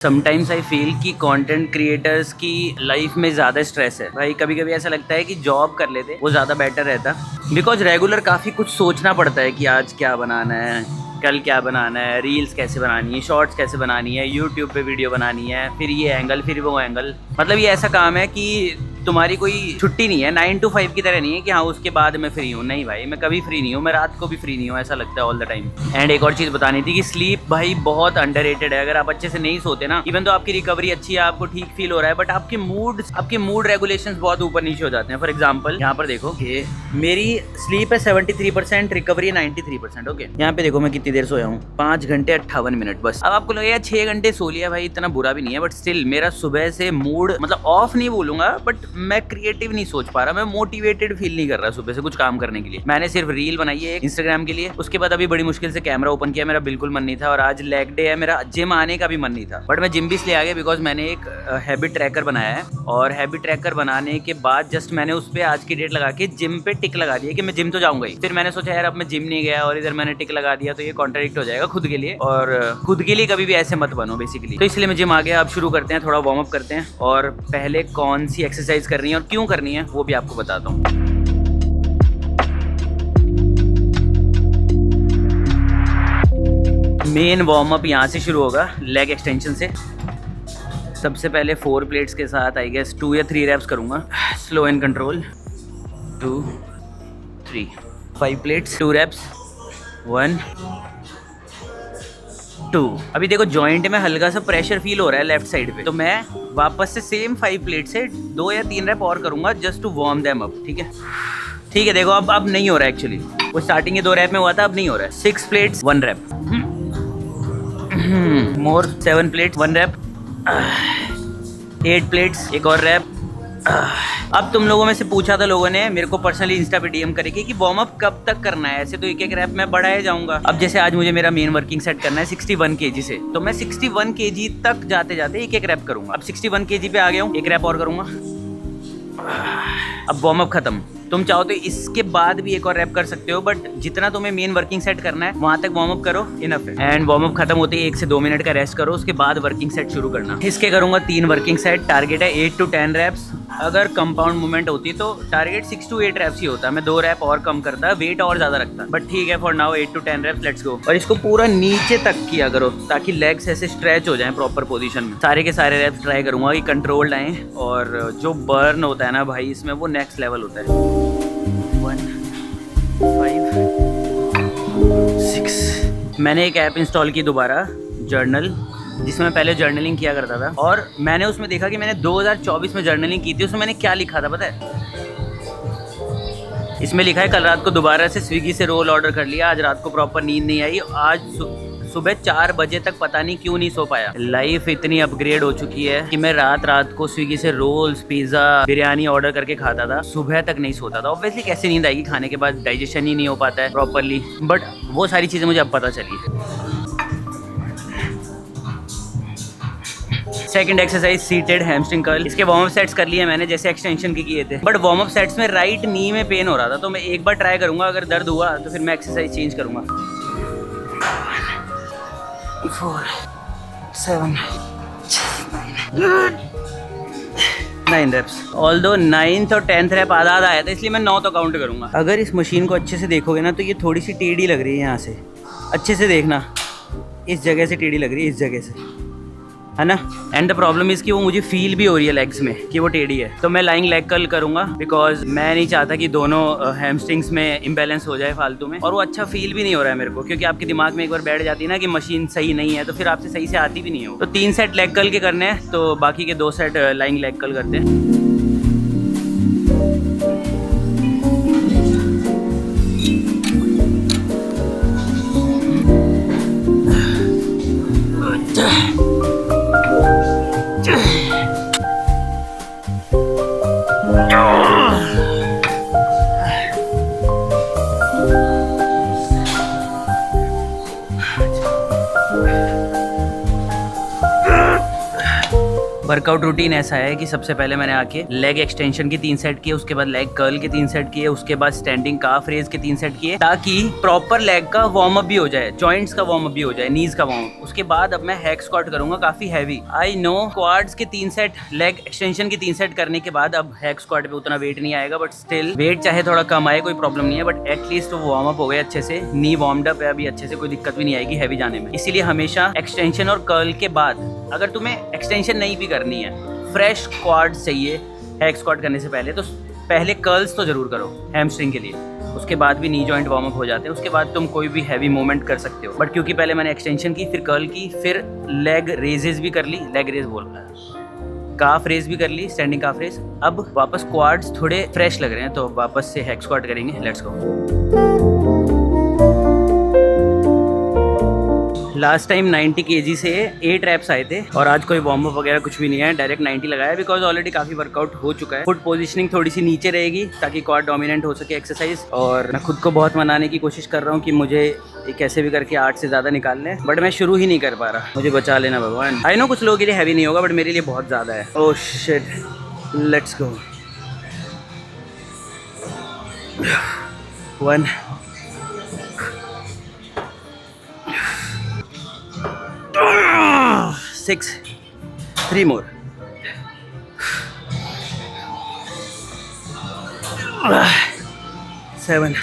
Sometimes I feel कि content creators की life में ज़्यादा स्ट्रेस है भाई। कभी कभी ऐसा लगता है कि जॉब कर लेते वो ज़्यादा बेटर रहता, बिकॉज रेगुलर काफ़ी कुछ सोचना पड़ता है कि आज क्या बनाना है, कल क्या बनाना है, रील्स कैसे बनानी है, शॉर्ट्स कैसे बनानी है, यूट्यूब पे वीडियो बनानी है, फिर ये एंगल फिर वो एंगल। मतलब ये ऐसा काम है कि तुम्हारी कोई छुट्टी नहीं है, 9 to 5 की तरह नहीं है कि हाँ उसके बाद मैं फ्री हूँ। नहीं भाई, मैं कभी फ्री नहीं हूँ, मैं रात को भी फ्री नहीं हूँ, ऐसा लगता है ऑल द टाइम। एंड एक और चीज़ बतानी थी कि स्लीप भाई बहुत अंडररेटेड है। अगर आप अच्छे से नहीं सोते ना, इवन तो आपकी रिकवरी अच्छी है, आपको ठीक फील हो रहा है, बट आपके मूड रेगुलेशंस बहुत ऊपर नीचे हो जाते हैं। फॉर एग्जाम्पल यहाँ पर देखो कि मेरी स्लीप है 73%, रिकवरी 93%। ओके, यहाँ पे देखो मैं कितनी देर सोया हूँ, 5 घंटे 58 मिनट बस। अब आपको लगेगा 6 घंटे सो लिया भाई, इतना बुरा भी नहीं है, बट स्टिल मेरा सुबह से मूड मतलब ऑफ नहीं बोलूंगा, बट मैं क्रिएटिव नहीं सोच पा रहा, मैं मोटिवेटेड फील नहीं कर रहा सुबह से कुछ काम करने के लिए। मैंने सिर्फ रील बनाई है इंस्टाग्राम के लिए, उसके बाद अभी बड़ी मुश्किल से कैमरा ओपन किया, मेरा बिल्कुल मन नहीं था। और आज लेग डे है, मेरा जिम आने का भी मन नहीं था, बट मैं जिम भी इसलिए आ गया बिकॉज मैंने एक हैबिट ट्रैकर बनाया है। और हैबिट ट्रैकर बनाने के बाद जस्ट मैंने उस पर आज की डेट लगा के जिम पे टिक लगा दिया कि मैं जिम तो जाऊंगा ही। फिर मैंने सोचा यार अब मैं जिम नहीं गया और इधर मैंने टिक लगा दिया तो ये कॉन्ट्रडिक्ट हो जाएगा खुद के लिए, और खुद के लिए कभी भी ऐसे मत बनो बेसिकली। तो इसलिए मैं जिम आ गया। अब शुरू करते हैं, थोड़ा वार्म अप करते हैं, और पहले कौन सी एक्सरसाइज करनी है और क्यों करनी है वो भी आपको बताता हूँ। मेन वार्म अप यहाँ से शुरू होगा, लेग एक्सटेंशन से। सबसे पहले 4 प्लेट्स के साथ आई गेस 2 या 3 रैप्स करूँगा, slow and control. 2 3 5 plates, 2 reps, 1 2। अभी देखो जॉइंट में हल्का सा प्रेशर फील हो रहा है लेफ्ट साइड पे, तो मैं वापस से सेम 5 प्लेट से 2 या 3 रैप और करूँगा just to warm them up. ठीक है, ठीक है। देखो अब नहीं हो रहा है एक्चुअली, वो स्टार्टिंग के 2 रैप में हुआ था, अब नहीं हो रहा है। 6 प्लेट्स 1 रैप, मोर 7 प्लेट्स 1 रैप, 8 प्लेट्स एक और रैप। अब तुम लोगों में से पूछा था लोगों ने मेरे को पर्सनली इंस्टा पे डीएम करके कि वार्म अप कब तक करना है, ऐसे तो एक एक रैप मैं बढ़ाया जाऊंगा। अब जैसे आज मुझे मेरा मेन वर्किंग सेट करना है 61 kg से, तो मैं 61 kg तक जाते जाते एक एक रैप करूंगा। अब 61 kg पे आ गया हूँ, एक रैप और करूंगा, अब वार्म अप खत्म। तुम चाहो तो इसके बाद भी एक और रैप कर सकते हो, बट जितना तुम्हें मेन वर्किंग सेट करना है वहां तक वार्म अप करो, इनफ है। एंड वार्म अप खत्म होते ही 1 से 2 मिनट का रेस्ट करो, उसके बाद वर्किंग सेट शुरू करना। इसके करूंगा 3 वर्किंग सेट, टारगेट है 8 to 10 रैप्स। अगर कंपाउंड मूवमेंट होती तो टारगेट 6 to 8 रैप्स ही होता, मैं 2 रैप और कम करता, वेट और ज्यादा रखता, बट ठीक है for now 8 to 10 reps, let's go. और इसको पूरा नीचे तक किया करो ताकि लेग्स ऐसे स्ट्रेच हो जाएं प्रॉपर पोजीशन में। सारे के सारे रैप्स ट्राई करूंगा कि कंट्रोल्ड आए, और जो बर्न होता है ना भाई इसमें, वो नेक्स्ट लेवल होता है। 1 5 6। मैंने एक ऐप इंस्टॉल की दोबारा, जर्नल, जिसमें मैं पहले जर्नलिंग किया करता था, और मैंने उसमें देखा कि मैंने 2024 में जर्नलिंग की थी। उसमें मैंने क्या लिखा था पता है? इसमें लिखा है कल रात को दोबारा से स्विगी से रोल ऑर्डर कर लिया, आज रात को प्रॉपर नींद नहीं आई, आज सुबह 4 बजे तक पता नहीं क्यों नहीं सो पाया। लाइफ इतनी अपग्रेड हो चुकी है कि मैं रात को स्विगी से रोल्स, पिज्जा, बिरयानी ऑर्डर करके खाता था, सुबह तक नहीं सोता था। ऑब्वियसली कैसे नींद आएगी, खाने के बाद डाइजेशन ही नहीं हो पाता है प्रॉपरली, बट वो सारी चीज़ें मुझे अब पता चली। Second exercise seated hamstring curl. इसके वार्म अप सेट्स कर लिए मैंने जैसे एक्सटेंशन के किए थे, बट वार्म अप सेट्स में राइट नी में पेन हो रहा था, तो मैं एक बार ट्राई करूंगा, अगर दर्द हुआ तो फिर मैं एक्सरसाइज चेंज करूंगा। 4 7 9 रेप्स। ऑल्दो 9th और 10th रैप आधा आया था, इसलिए मैं 9 तो काउंट करूंगा। अगर इस मशीन को अच्छे से देखोगे ना तो ये थोड़ी सी टेढ़ी लग रही है, यहाँ से अच्छे से देखना, इस जगह से टेढ़ी लग रही है, इस जगह से, है ना। एंड द प्रॉब्लम इज कि वो मुझे फील भी हो रही है लेग्स में कि वो टेढ़ी है, तो मैं लाइंग लेग कर्ल करूंगा, बिकॉज मैं नहीं चाहता कि दोनों हैमस्ट्रिंग्स में इम्बैलेंस हो जाए फालतू में, और वो अच्छा फील भी नहीं हो रहा है मेरे को, क्योंकि आपके दिमाग में एक बार बैठ जाती है ना कि मशीन सही नहीं है, तो फिर आपसे सही से आती भी नहीं हो। तो 3 सेट लेग कर्ल के करने हैं, तो बाकी के 2 सेट लाइंग लेग कर्ल करते हैं। वर्कआउट रूटीन ऐसा है कि सबसे पहले मैंने आके लेग एक्सटेंशन के 3 सेट किए, उसके बाद लेग कर्ल के 3 सेट किए, उसके बाद स्टैंडिंग काफ रेज के 3 सेट किए, ताकि प्रॉपर लेग का वार्म अप भी हो जाए, जॉइंट्स का वार्म अप भी हो जाए, नीज का वार्म अप। उसके बाद अब मैं हैक स्क्वाट करूंगा काफी हैवी। आई नो क्वाड्स के 3 सेट, लेग एक्सटेंशन के 3 सेट करने के बाद अब हैक स्क्वाट पे उतना वेट नहीं आएगा, बट स्टिल वेट चाहे थोड़ा कम आए कोई प्रॉब्लम नहीं है, बट एटलीस्ट वो वार्म अप हो गए अच्छे से, नी वार्म्ड अप है अभी अच्छे से, कोई दिक्कत भी नहीं आएगी हैवी जाने में। इसीलिए हमेशा एक्सटेंशन और कर्ल के बाद, अगर तुम्हें एक्सटेंशन नहीं भी करनी है, फ्रेश क्वाड्स चाहिए हैक स्क्वाट करने से पहले, तो पहले कर्ल्स तो जरूर करो हैमस्ट्रिंग के लिए, उसके बाद भी नी जॉइंट वार्म अप हो जाते हैं, उसके बाद तुम कोई भी हैवी मूवमेंट कर सकते हो। बट क्योंकि पहले मैंने एक्सटेंशन की, फिर कर्ल की, फिर लेग रेजेस भी कर ली, लेग रेज बोल रहा है, काफ रेज भी कर ली, स्टैंडिंग काफ रेज। अब वापस क्वाड्स थोड़े फ्रेश लग रहे हैं, तो वापस से हैक स्क्वाट करेंगे। Let's go. Last time 90 kg से 8 रैप्स आए थे, और आज कोई वार्म अप वगैरह कुछ भी नहीं है, डायरेक्ट 90 लगाया, बिकॉज ऑलरेडी काफी वर्कआउट हो चुका है। फुट पोजीशनिंग थोड़ी सी नीचे रहेगी ताकि क्वाड डोमिनेंट हो सके एक्सरसाइज, और मैं खुद को बहुत मनाने की कोशिश कर रहा हूँ कि मुझे कैसे भी करके 8 से ज़्यादा निकाल लें, बट मैं शुरू ही नहीं कर पा रहा। मुझे बचा लेना भगवान। आई नो कुछ लोगों के लिए हैवी नहीं होगा, बट मेरे लिए बहुत ज़्यादा है। Oh shit, let's go. 1 6 3 more 7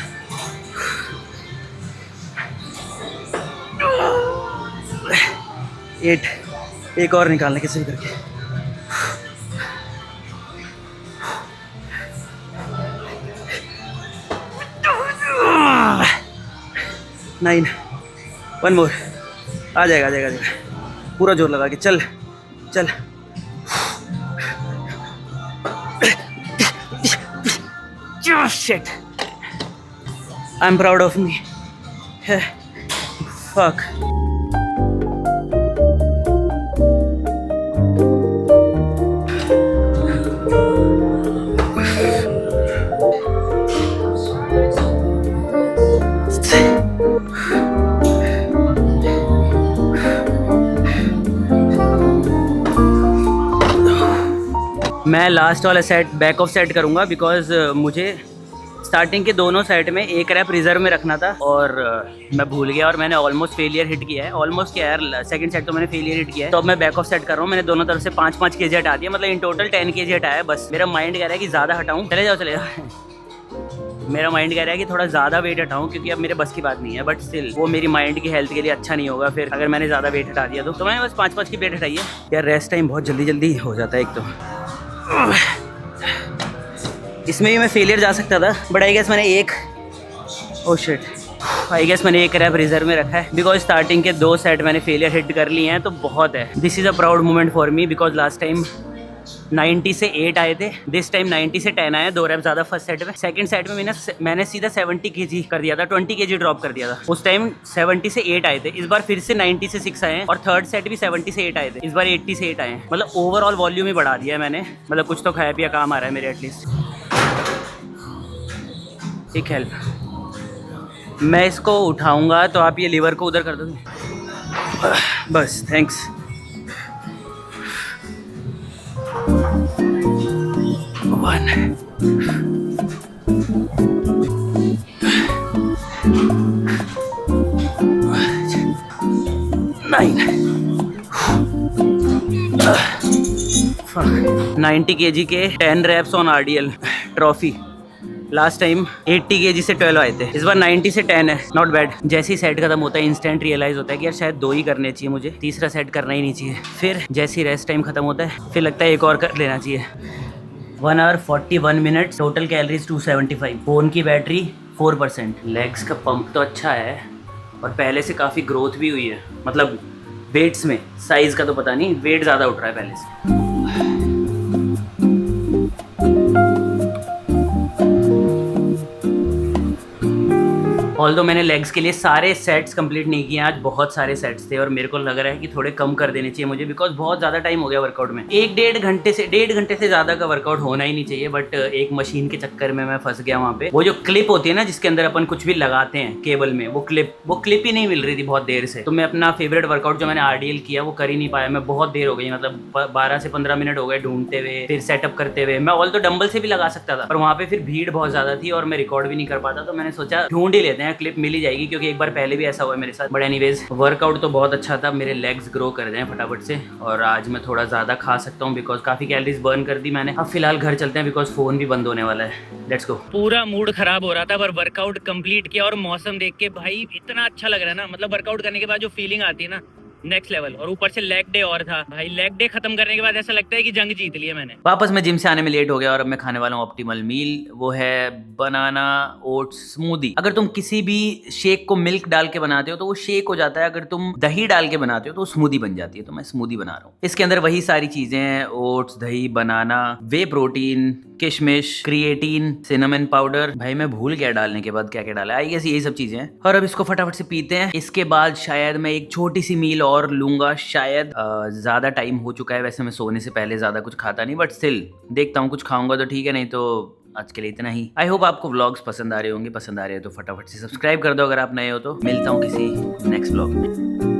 8, एक और निकालने किसी भी करके। 9, 1 more, आ जाएगा आ जाएगा आ जाएगा। पूरा जोर लगा के चल चल। Shit, I'm proud of me. Fuck. मैं लास्ट वाला सेट बैक ऑफ सेट करूँगा, बिकॉज मुझे स्टार्टिंग के दोनों सेट में 1 रैप रिजर्व में रखना था, और मैं भूल गया, और मैंने ऑलमोस्ट फेलियर हिट किया है। ऑलमोस्ट क्या यार, सेकंड सेट तो मैंने फेलियर हिट किया है, तो अब मैं बैक ऑफ सेट कर रहा हूँ। मैंने दोनों तरफ से 5-5 kg हटा दिया, मतलब इन टोटल 10 kg हटाया है। बस मेरा माइंड कह रहा है कि ज़्यादा हटाऊँ, चले जाओ मेरा माइंड कह रहा है कि थोड़ा ज़्यादा वेट हटाऊँ, क्योंकि अब मेरे बस की बात नहीं है, बट स्टिल वो मेरी माइंड की हेल्थ के लिए अच्छा नहीं होगा फिर अगर मैंने ज़्यादा वेट हटा दिया तो मैंने बस 5-5 की वेट हटाई है यार। रेस्ट टाइम बहुत जल्दी जल्दी हो जाता है एक तो। इसमें भी मैं फेलियर जा सकता था, बट आई गेस मैंने एक रैप रिजर्व में रखा है, बिकॉज स्टार्टिंग के 2 सेट मैंने फेलियर हिट कर लिए हैं, तो बहुत है। This is a proud moment for me, because last time 90 से 8 आए थे, दिस टाइम 90 से 10 आए, 2 रैप ज़्यादा फर्स्ट सेट में। सेकंड सेट में मैंने सीधा 70 kg कर दिया था, 20 kg ड्रॉप कर दिया था। उस टाइम 70 से 8 आए थे, इस बार फिर से 90 से 6 आए हैं, और थर्ड सेट भी 70 से 8 आए थे, इस बार 80 से 8 आए हैं। मतलब ओवरऑल वॉल्यूम ही बढ़ा दिया है मैंने, मतलब कुछ तो खाया पिया काम आ रहा है मेरे एटलीस्ट। एक हेल्प, मैं इसको उठाऊंगा तो आप ये लीवर को उधर कर दोगे बस, थैंक्स। One, 9, 90 kg के 10 reps on RDL trophy. Last time 80 kg से 12 आए थे, इस बार 90 से 10 है, नॉट बैड। जैसे ही सेट खत्म होता है इंस्टेंट रियलाइज होता है कि यार शायद 2 ही करने चाहिए मुझे, तीसरा सेट करना ही नहीं चाहिए। फिर जैसे ही रेस्ट टाइम खत्म होता है फिर लगता है एक और कर लेना चाहिए। 1 hour 41 minutes, total calories 275, phone की बैटरी 4%। लेग्स का पंप तो अच्छा है, और पहले से काफ़ी ग्रोथ भी हुई है, मतलब वेट्स में, साइज़ का तो पता नहीं, वेट ज़्यादा उठ रहा है पहले से। ऑल्दो मैंने लेग्स के लिए सारे सेट्स कंप्लीट नहीं किए, आज बहुत सारे सेट्स थे और मेरे को लग रहा है कि थोड़े कम कर देने चाहिए मुझे, बिकॉज बहुत ज़्यादा टाइम हो गया वर्कआउट में। 1-1.5 घंटे से ज़्यादा का वर्कआउट होना ही नहीं चाहिए, बट एक मशीन के चक्कर में मैं फंस गया वहाँ पे। वो जो क्लिप होती है ना जिसके अंदर अपन कुछ भी लगाते हैं केबल में, वो क्लिप ही नहीं मिल रही थी बहुत देर से। तो मैं अपना फेवरेट वर्कआउट जो मैंने RDL किया वो कर ही नहीं पाया। मैं बहुत देर हो गई, मतलब 12 से 15 मिनट हो गए ढूंढते हुए, फिर सेटअप करते हुए। मैं ऑल्दो डंबल से भी लगा सकता था पर वहाँ पे फिर भीड़ बहुत ज्यादा थी और मैं रिकॉर्ड भी नहीं कर पाता, तो मैंने सोचा ढूंढ ही लेते हैं, क्लिप मिल ही जाएगी, क्योंकि एक बार पहले भी ऐसा हुआ मेरे साथ। बट एनीवेज वर्कआउट तो बहुत अच्छा था, मेरे लेग्स ग्रो कर रहे हैं फटाफट से और आज मैं थोड़ा ज्यादा खा सकता हूँ बिकॉज काफी कैलोरीज बर्न कर दी मैंने। अब फिलहाल घर चलते हैं बिकॉज फोन भी बंद होने वाला है। Let's go. पूरा मूड खराब हो रहा था पर वर्कआउट कंप्लीट किया और मौसम देख के भाई इतना अच्छा लग रहा है ना, मतलब वर्कआउट करने के बाद जो फीलिंग आती है ना, नेक्स्ट लेवल। और ऊपर से लेग डे और था भाई, लेग डे खत्म करने के बाद ऐसा लगता है कि जंग जीत ली है मैंने। वापस मैं जिम से आने में लेट हो गया और अब मैं खाने वाला हूँ ऑप्टिमल मील। वो है बनाना ओट्स स्मूदी। अगर तुम किसी भी शेक को मिल्क डाल के बनाते हो तो वो शेक हो जाता है, अगर तुम दही डाल के बनाते हो तो वो स्मूदी बन जाती है। तो मैं स्मूदी बना रहा हूँ। इसके अंदर वही सारी चीजें हैं, ओट्स, दही, बनाना, वे प्रोटीन, किशमिश, क्रिएटिन, सिनेमन पाउडर। भाई मैं भूल गया डालने के बाद क्या क्या डाला, आई गेस यही सब चीजें हैं। और अब इसको फटाफट से पीते हैं। इसके बाद शायद मैं एक छोटी सी मील और लूंगा शायद। ज्यादा टाइम हो चुका है वैसे, मैं सोने से पहले ज्यादा कुछ खाता नहीं, बट स्टिल देखता हूँ, कुछ खाऊंगा तो ठीक है, नहीं तो आज के लिए इतना ही। आई होप आपको व्लॉग्स पसंद आ रहे होंगे, पसंद आ रहे हो तो फटाफट से सब्सक्राइब कर दो अगर आप नए हो तो। मिलता हूँ किसी नेक्स्ट व्लॉग में।